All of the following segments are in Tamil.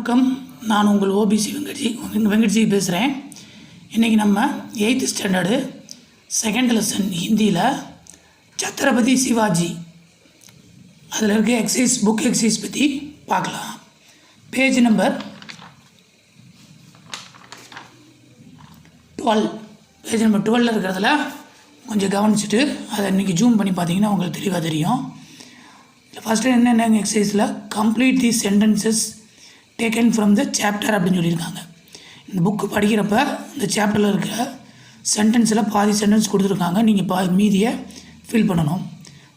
வணக்கம். நான் உங்கள் ஓபிசி வெங்கட்ஜி பேசுகிறேன். இன்றைக்கி நம்ம 8th ஸ்டாண்டர்டு செகண்ட் லெசன் ஹிந்தியில் சத்ரபதி சிவாஜி அதில் இருக்க புக் எக்ஸசைஸ் பற்றி பார்க்கலாம். பேஜ் நம்பர் 12 இருக்கிறதுல கொஞ்சம் கவனிச்சுட்டு அதை இன்றைக்கி ஜூம் பண்ணி பார்த்தீங்கன்னா உங்களுக்கு தெளிவாக தெரியும். ஃபஸ்ட்டு என்னென்ன எக்ஸசைஸில் complete the sentences taken from the chapter அப்படின்னு சொல்லியிருக்காங்க. இந்த புக்கு படிக்கிறப்ப இந்த சாப்டரில் இருக்கிற சென்டென்ஸில் பாதி சென்டென்ஸ் கொடுத்துருக்காங்க. நீங்கள் மீதியை ஃபில் பண்ணணும்.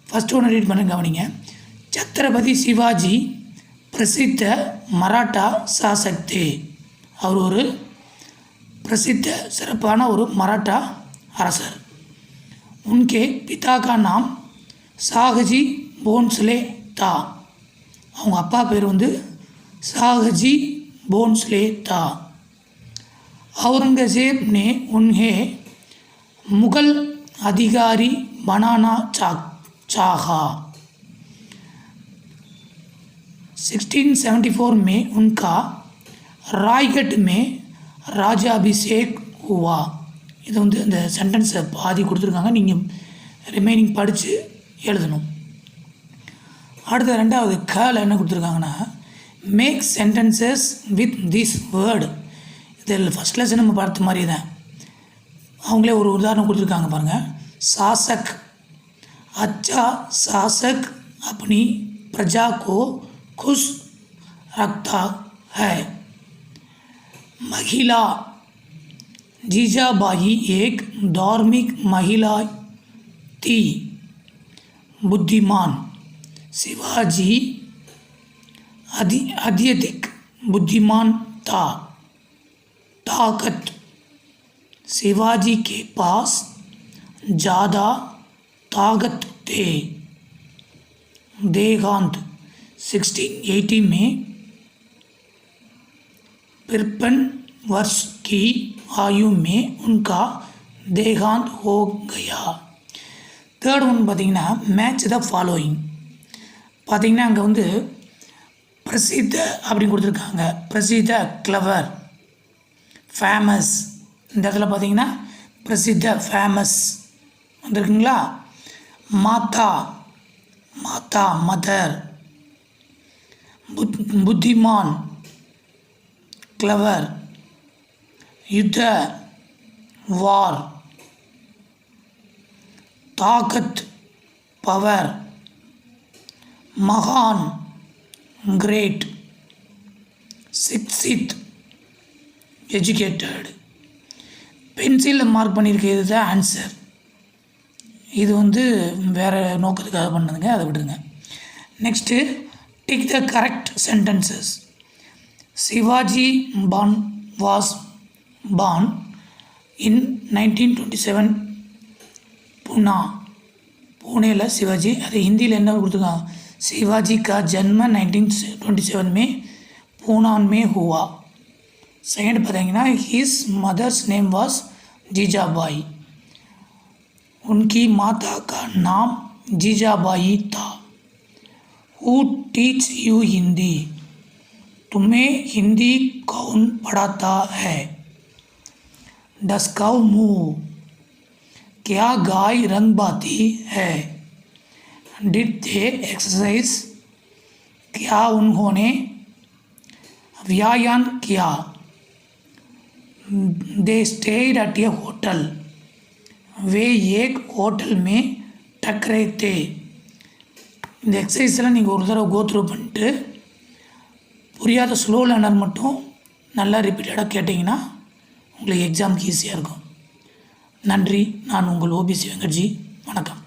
ஃபஸ்ட்டு ஒன்று ரீட் பண்ண கவனிங்க. சத்ரபதி சிவாஜி பிரசித்த மராட்டா சாசக்தே. அவர் ஒரு பிரசித்த சிறப்பான ஒரு மராட்டா அரசர். உன்கே பிதா கா நாம் சாகஜி போன்ஸ்லே தா. அவங்க அப்பா பேர் வந்து साहजी भोंसले था. औरंगजेब ने उन्हें मुग़ल अधिकारी बनाना चाहा. 1674 में उनका रायगढ़ में ராஜாபிஷேக் हुआ. இது வந்து இந்த சென்டென்ஸை பாதி கொடுத்துருக்காங்க. நீங்கள் ரிமைனிங் படித்து எழுதணும். அடுத்த ரெண்டாவது கால் என்ன கொடுத்துருக்காங்கன்னா make sentences with this word. இதில் ஃபஸ்ட் லெசன் நம்ம பார்த்த மாதிரி தான். அவங்களே ஒரு உதாரணம் கொடுத்துருக்காங்க பாருங்கள். சாசக் अच्छा शासक अपनी प्रजा को खुश रखता है. महिला जीजाबाई एक धार्मिक महिला थी. बुद्धिमान शिवाजी अत्यधिक बुद्धिमान था. ताकत शिवाजी के पास ज़्यादा ताकत थे. देहांत 1680 में 53 वर्ष की आयु में उनका देहांत हो गया. தேர்ட் ஒன் பார்த்திங்கன்னா மேட்ச் த ஃபாலோயிங். பார்த்திங்கன்னா அங்கே வந்து பிரசித்த அப்படின்னு கொடுத்துருக்காங்க. பிரசித்த கிளவர் ஃபேமஸ். இந்த இடத்துல பார்த்தீங்கன்னா பிரசித்த ஃபேமஸ் வந்துருக்குங்களா. மாதா மாதா மதர். புத்திமான் கிளவர். யுத்த வார். தாக்கத் பவர். மகான் கிரேட். சிக்ஸித் எஜுகேட்டட். பென்சிலில் மார்க் பண்ணியிருக்கிறது தான் ஆன்சர். இது வந்து வேறு நோக்கத்துக்காக பண்ணதுங்க, அதை விடுங்க. Next tick the correct sentences. Shivaji was born in 1927 पुणेला शिवाजी. அது ஹிந்தியில் என்ன கொடுத்துருக்காங்க. शिवाजी का जन्म 1927 में पूना में हुआ. सेकेंड बताएंगे his mother's name was Jijabai. उनकी माता का नाम जीजाबाई था. Who teach you Hindi. तुम्हें हिंदी कौन पढ़ाता है. Does cow move. क्या गाय रंगबाती है. Did they exercise. क्या उन्होंने व्यायाम किया. They stayed at a hotel. वे एक होटल में टकरे थे. இந்த எக்ஸசைஸில் நீங்கள் ஒரு தடவை கோத்ரூ பண்ணிட்டு புரியாத ஸ்லோ லேர்னர் மட்டும் நல்லா ரிப்பீட்டடாக கேட்டிங்கன்னா உங்களுக்கு எக்ஸாமுக்கு ஈஸியாக இருக்கும். நன்றி. நான் உங்கள் ஓபிசி வெங்கட்ஜி. வணக்கம்.